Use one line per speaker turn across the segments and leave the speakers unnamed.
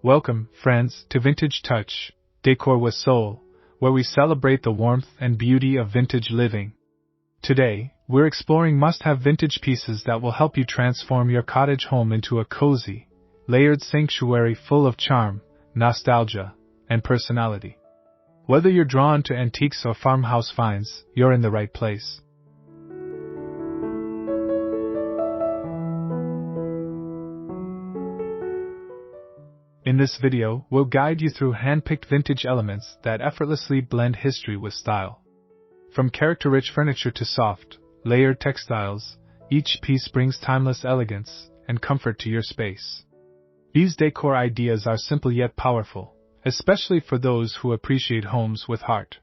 Welcome, friends, to Vintage Touch, Decor with Soul, where we celebrate the warmth and beauty of vintage living. Today, we're exploring must-have vintage pieces that will help you transform your cottage home into a cozy, layered sanctuary full of charm, nostalgia, and personality. Whether you're drawn to antiques or farmhouse finds, you're in the right place. In this video, we'll guide you through hand-picked vintage elements that effortlessly blend history with style. From character-rich furniture to soft, layered textiles, each piece brings timeless elegance and comfort to your space. These decor ideas are simple yet powerful, especially for those who appreciate homes with heart.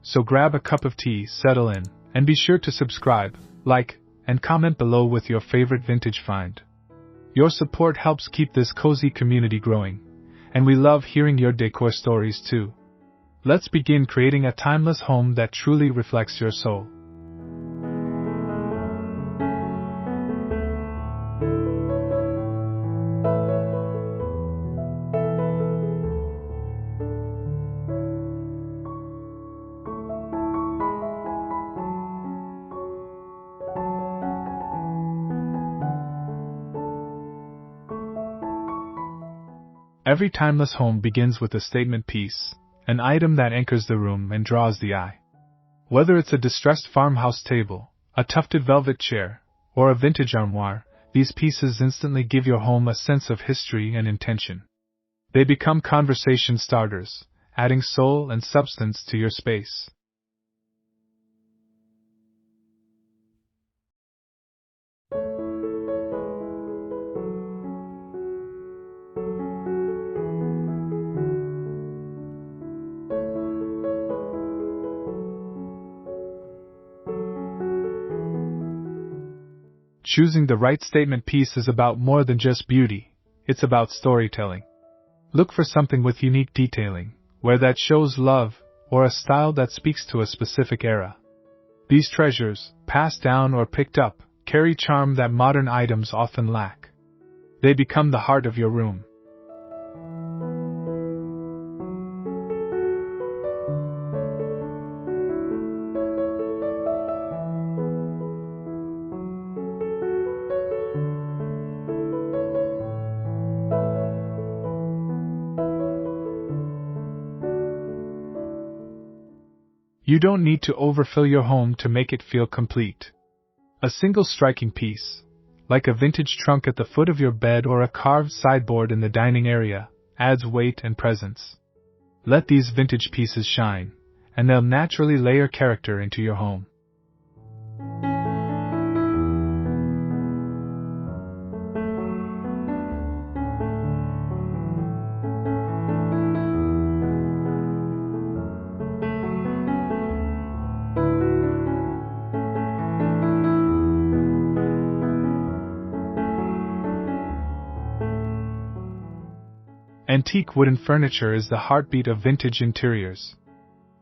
So grab a cup of tea, settle in, and be sure to subscribe, like, and comment below with your favorite vintage find. Your support helps keep this cozy community growing, and we love hearing your decor stories too. Let's begin creating a timeless home that truly reflects your soul. Every timeless home begins with a statement piece, an item that anchors the room and draws the eye. Whether it's a distressed farmhouse table, a tufted velvet chair, or a vintage armoire, these pieces instantly give your home a sense of history and intention. They become conversation starters, adding soul and substance to your space. Choosing the right statement piece is about more than just beauty, it's about storytelling. Look for something with unique detailing, where that shows love, or a style that speaks to a specific era. These treasures, passed down or picked up, carry charm that modern items often lack. They become the heart of your room. You don't need to overfill your home to make it feel complete. A single striking piece, like a vintage trunk at the foot of your bed or a carved sideboard in the dining area, adds weight and presence. Let these vintage pieces shine, and they'll naturally layer character into your home. Antique wooden furniture is the heartbeat of vintage interiors.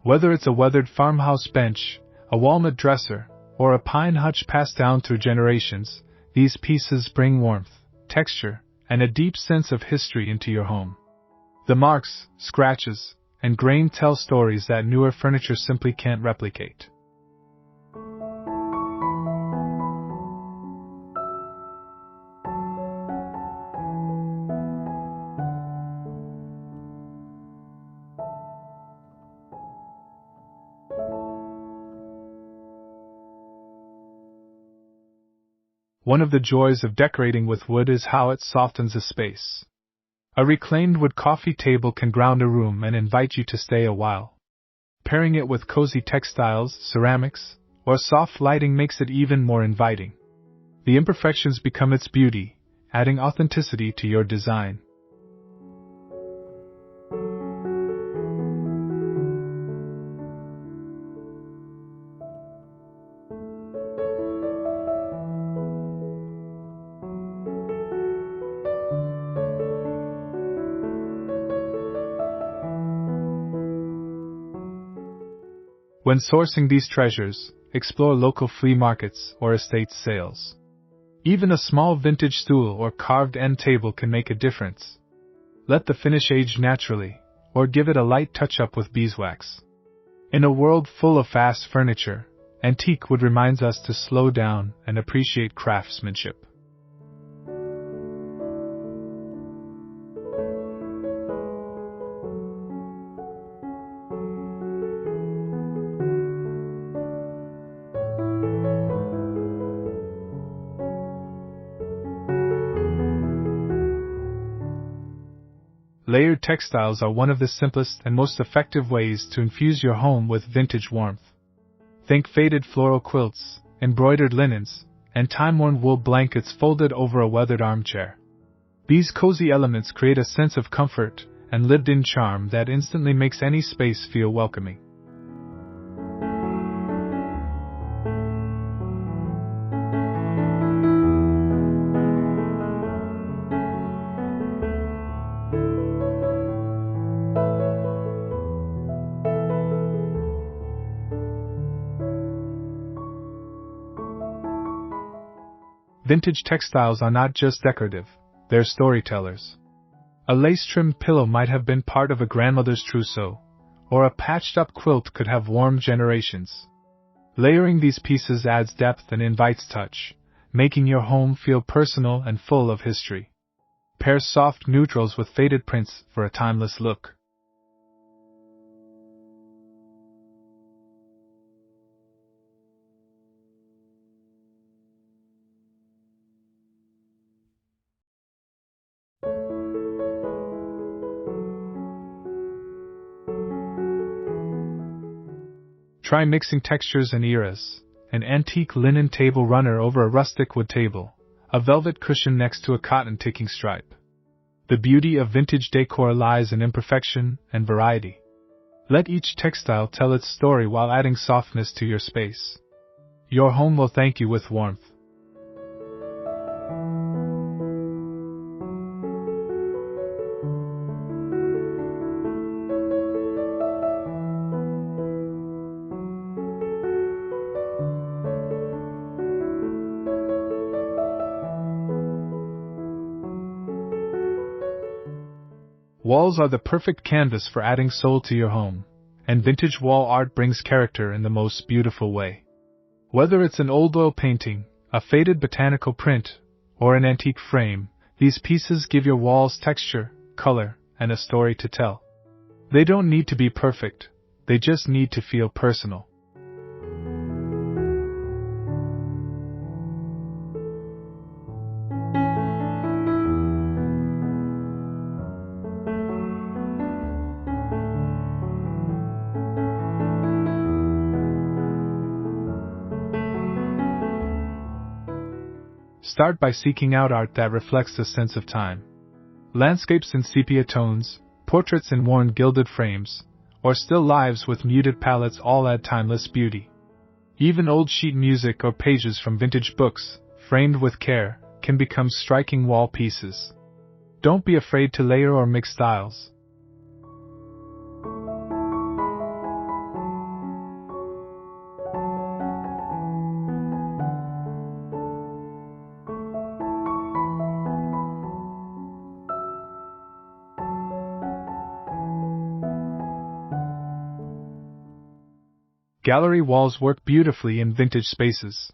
Whether it's a weathered farmhouse bench, a walnut dresser, or a pine hutch passed down through generations, these pieces bring warmth, texture, and a deep sense of history into your home. The marks, scratches, and grain tell stories that newer furniture simply can't replicate. One of the joys of decorating with wood is how it softens a space. A reclaimed wood coffee table can ground a room and invite you to stay a while. Pairing it with cozy textiles, ceramics, or soft lighting makes it even more inviting. The imperfections become its beauty, adding authenticity to your design. When sourcing these treasures, explore local flea markets or estate sales. Even a small vintage stool or carved end table can make a difference. Let the finish age naturally, or give it a light touch-up with beeswax. In a world full of fast furniture, antique wood reminds us to slow down and appreciate craftsmanship. Layered textiles are one of the simplest and most effective ways to infuse your home with vintage warmth. Think faded floral quilts, embroidered linens, and time-worn wool blankets folded over a weathered armchair. These cozy elements create a sense of comfort and lived-in charm that instantly makes any space feel welcoming. Vintage textiles are not just decorative, they're storytellers. A lace-trimmed pillow might have been part of a grandmother's trousseau, or a patched-up quilt could have warmed generations. Layering these pieces adds depth and invites touch, making your home feel personal and full of history. Pair soft neutrals with faded prints for a timeless look. Try mixing textures and eras: an antique linen table runner over a rustic wood table, a velvet cushion next to a cotton ticking stripe. The beauty of vintage decor lies in imperfection and variety. Let each textile tell its story while adding softness to your space. Your home will thank you with warmth. Walls are the perfect canvas for adding soul to your home, and vintage wall art brings character in the most beautiful way. Whether it's an old oil painting, a faded botanical print, or an antique frame, these pieces give your walls texture, color, and a story to tell. They don't need to be perfect, they just need to feel personal. Start by seeking out art that reflects a sense of time. Landscapes in sepia tones, portraits in worn gilded frames, or still lives with muted palettes all add timeless beauty. Even old sheet music or pages from vintage books, framed with care, can become striking wall pieces. Don't be afraid to layer or mix styles. Gallery walls work beautifully in vintage spaces.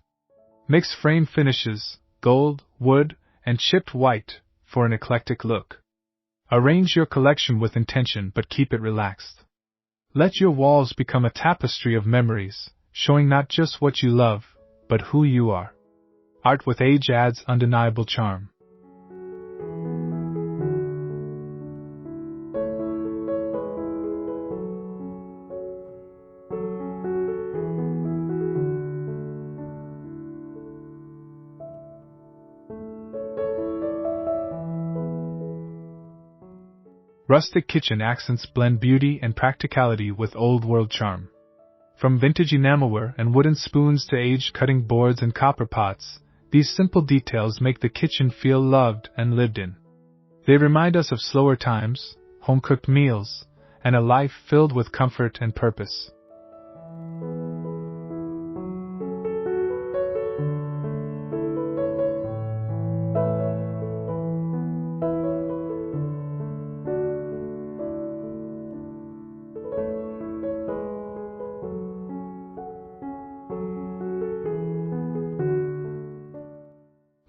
Mix frame finishes, gold, wood, and chipped white, for an eclectic look. Arrange your collection with intention but keep it relaxed. Let your walls become a tapestry of memories, showing not just what you love, but who you are. Art with age adds undeniable charm. Rustic kitchen accents blend beauty and practicality with old-world charm. From vintage enamelware and wooden spoons to aged cutting boards and copper pots, these simple details make the kitchen feel loved and lived in. They remind us of slower times, home-cooked meals, and a life filled with comfort and purpose.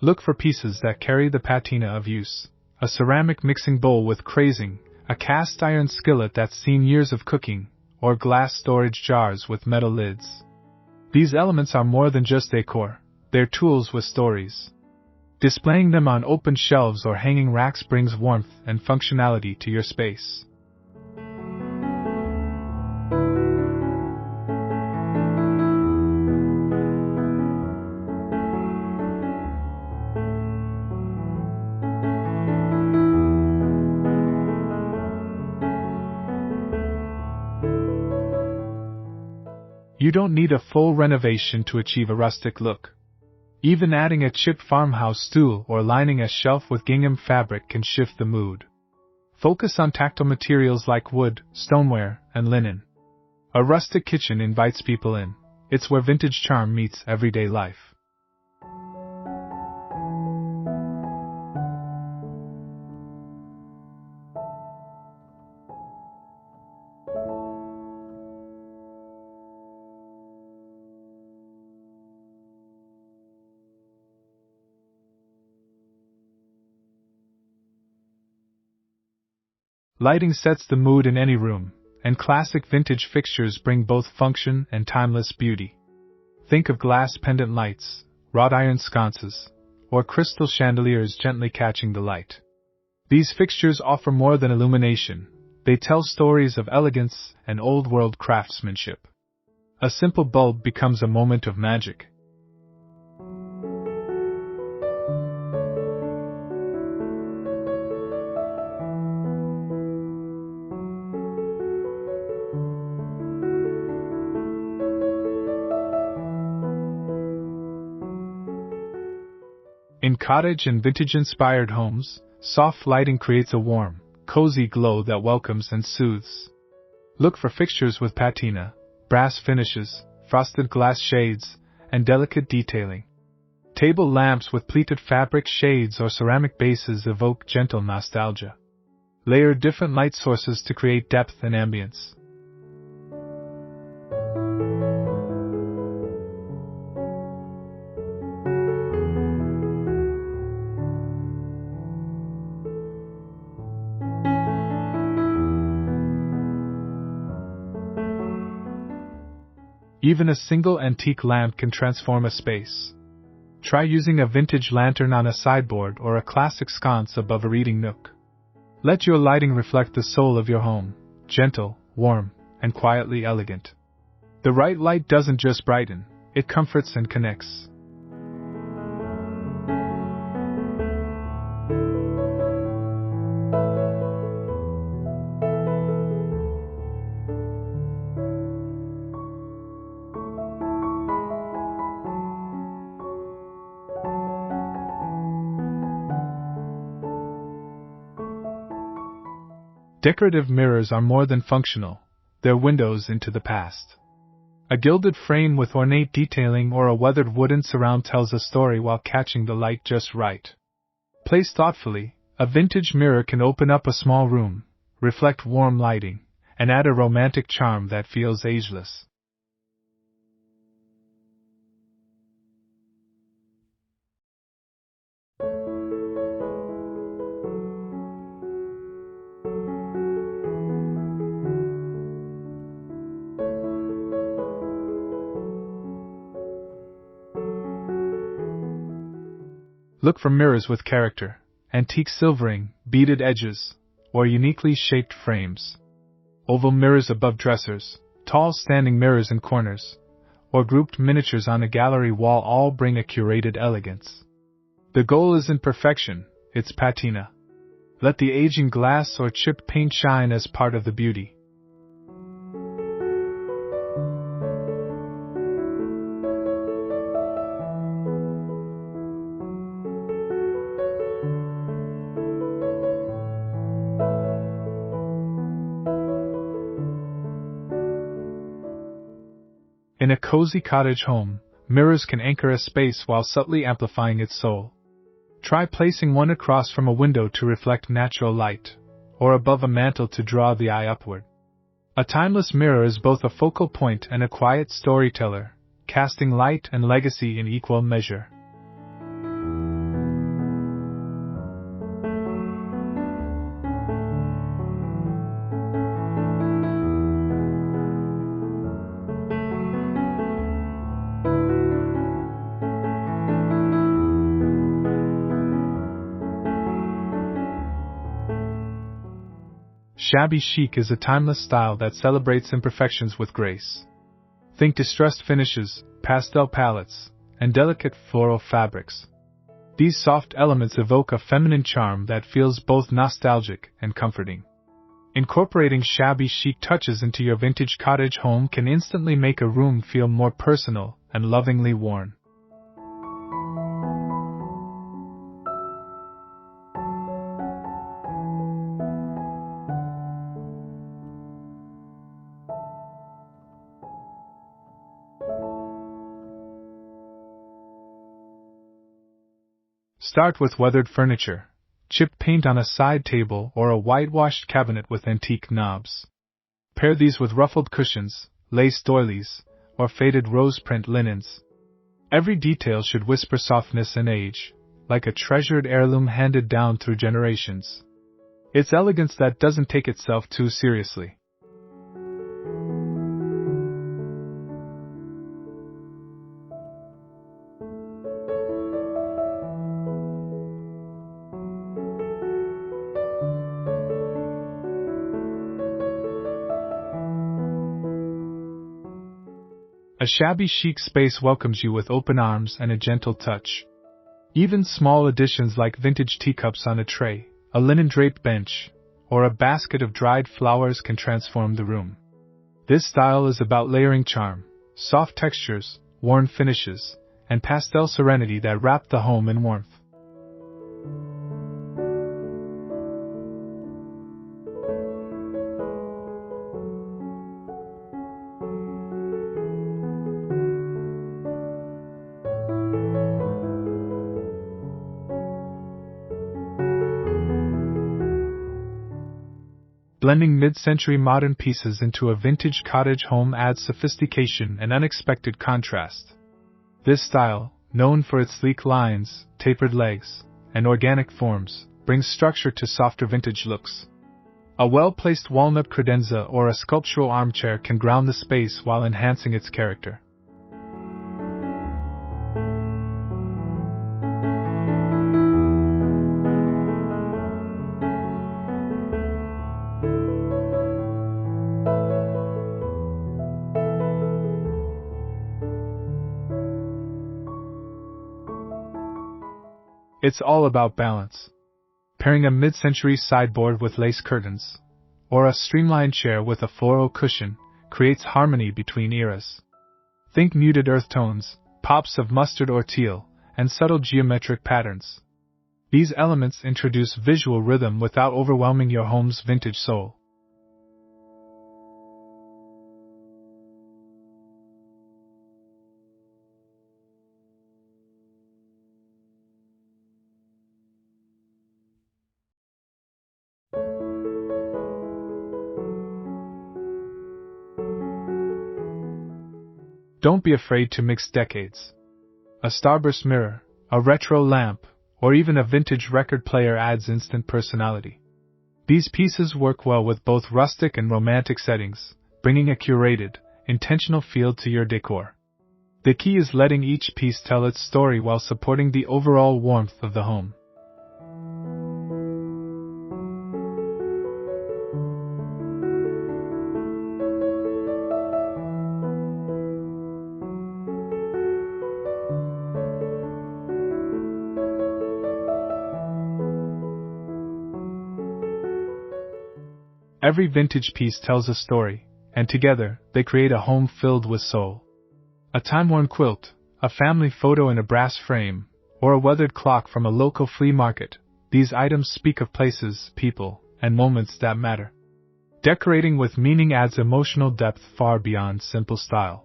Look for pieces that carry the patina of use: a ceramic mixing bowl with crazing, a cast iron skillet that's seen years of cooking, or glass storage jars with metal lids. These elements are more than just decor, they're tools with stories. Displaying them on open shelves or hanging racks brings warmth and functionality to your space. You don't need a full renovation to achieve a rustic look. Even adding a chipped farmhouse stool or lining a shelf with gingham fabric can shift the mood. Focus on tactile materials like wood, stoneware, and linen. A rustic kitchen invites people in. It's where vintage charm meets everyday life. Lighting sets the mood in any room, and classic vintage fixtures bring both function and timeless beauty. Think of glass pendant lights, wrought iron sconces, or crystal chandeliers gently catching the light. These fixtures offer more than illumination, they tell stories of elegance and old-world craftsmanship. A simple bulb becomes a moment of magic. In cottage and vintage-inspired homes, soft lighting creates a warm, cozy glow that welcomes and soothes. Look for fixtures with patina, brass finishes, frosted glass shades, and delicate detailing. Table lamps with pleated fabric shades or ceramic bases evoke gentle nostalgia. Layer different light sources to create depth and ambience. Even a single antique lamp can transform a space. Try using a vintage lantern on a sideboard or a classic sconce above a reading nook. Let your lighting reflect the soul of your home, gentle, warm, and quietly elegant. The right light doesn't just brighten, it comforts and connects. Decorative mirrors are more than functional, they're windows into the past. A gilded frame with ornate detailing or a weathered wooden surround tells a story while catching the light just right. Placed thoughtfully, a vintage mirror can open up a small room, reflect warm lighting, and add a romantic charm that feels ageless. Look for mirrors with character, antique silvering, beaded edges, or uniquely shaped frames. Oval mirrors above dressers, tall standing mirrors in corners, or grouped miniatures on a gallery wall all bring a curated elegance. The goal isn't perfection, it's patina. Let the aging glass or chipped paint shine as part of the beauty. In a cozy cottage home, mirrors can anchor a space while subtly amplifying its soul. Try placing one across from a window to reflect natural light, or above a mantel to draw the eye upward. A timeless mirror is both a focal point and a quiet storyteller, casting light and legacy in equal measure. Shabby chic is a timeless style that celebrates imperfections with grace. Think distressed finishes, pastel palettes, and delicate floral fabrics. These soft elements evoke a feminine charm that feels both nostalgic and comforting. Incorporating shabby chic touches into your vintage cottage home can instantly make a room feel more personal and lovingly worn. Start with weathered furniture, chipped paint on a side table or a whitewashed cabinet with antique knobs. Pair these with ruffled cushions, lace doilies, or faded rose print linens. Every detail should whisper softness and age, like a treasured heirloom handed down through generations. It's elegance that doesn't take itself too seriously. A shabby chic space welcomes you with open arms and a gentle touch. Even small additions like vintage teacups on a tray, a linen-draped bench, or a basket of dried flowers can transform the room. This style is about layering charm, soft textures, worn finishes, and pastel serenity that wrap the home in warmth. Blending mid-century modern pieces into a vintage cottage home adds sophistication and unexpected contrast. This style, known for its sleek lines, tapered legs, and organic forms, brings structure to softer vintage looks. A well-placed walnut credenza or a sculptural armchair can ground the space while enhancing its character. It's all about balance. Pairing a mid-century sideboard with lace curtains, or a streamlined chair with a floral cushion, creates harmony between eras. Think muted earth tones, pops of mustard or teal, and subtle geometric patterns. These elements introduce visual rhythm without overwhelming your home's vintage soul. Don't be afraid to mix decades. A starburst mirror, a retro lamp, or even a vintage record player adds instant personality. These pieces work well with both rustic and romantic settings, bringing a curated, intentional feel to your decor. The key is letting each piece tell its story while supporting the overall warmth of the home. Every vintage piece tells a story, and together, they create a home filled with soul. A time-worn quilt, a family photo in a brass frame, or a weathered clock from a local flea market, these items speak of places, people, and moments that matter. Decorating with meaning adds emotional depth far beyond simple style.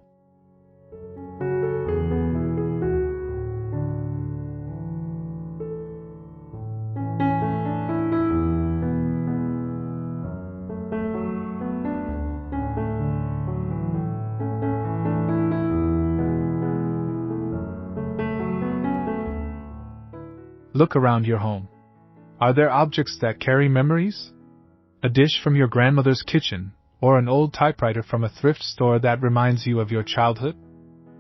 Look around your home. Are there objects that carry memories? A dish from your grandmother's kitchen, or an old typewriter from a thrift store that reminds you of your childhood?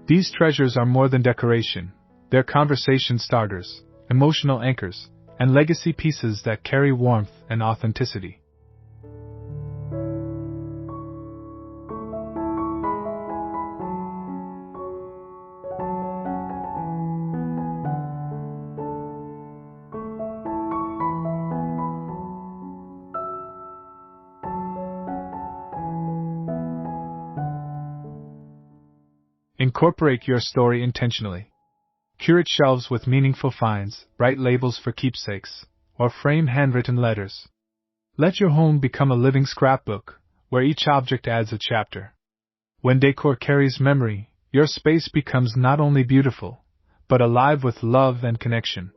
These treasures are more than decoration. They're conversation starters, emotional anchors, and legacy pieces that carry warmth and authenticity. Incorporate your story intentionally. Curate shelves with meaningful finds, write labels for keepsakes, or frame handwritten letters. Let your home become a living scrapbook, where each object adds a chapter. When decor carries memory, your space becomes not only beautiful, but alive with love and connection.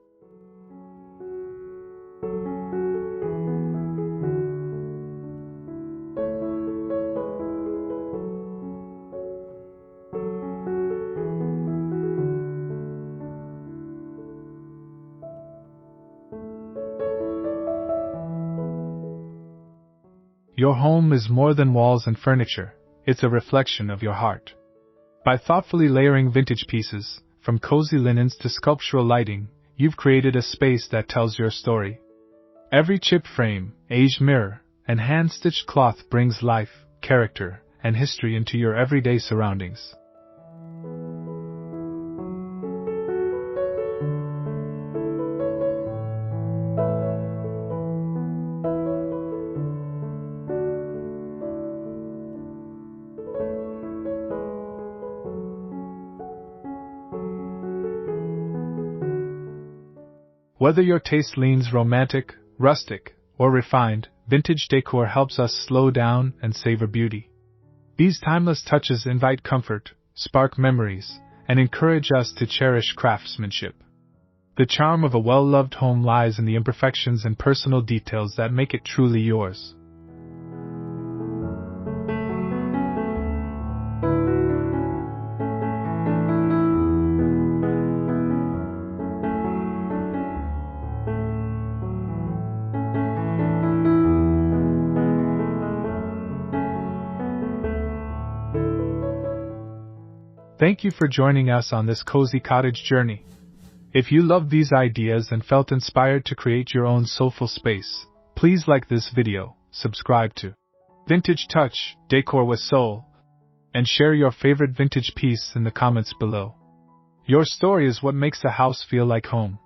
Your home is more than walls and furniture, it's a reflection of your heart. By thoughtfully layering vintage pieces, from cozy linens to sculptural lighting, you've created a space that tells your story. Every chipped frame, aged mirror, and hand-stitched cloth brings life, character, and history into your everyday surroundings. Whether your taste leans romantic, rustic, or refined, vintage decor helps us slow down and savor beauty. These timeless touches invite comfort, spark memories, and encourage us to cherish craftsmanship. The charm of a well-loved home lies in the imperfections and personal details that make it truly yours. Thank you for joining us on this cozy cottage journey. If you loved these ideas and felt inspired to create your own soulful space, please like this video, subscribe to Vintage Touch, Decor with Soul, and share your favorite vintage piece in the comments below. Your story is what makes a house feel like home.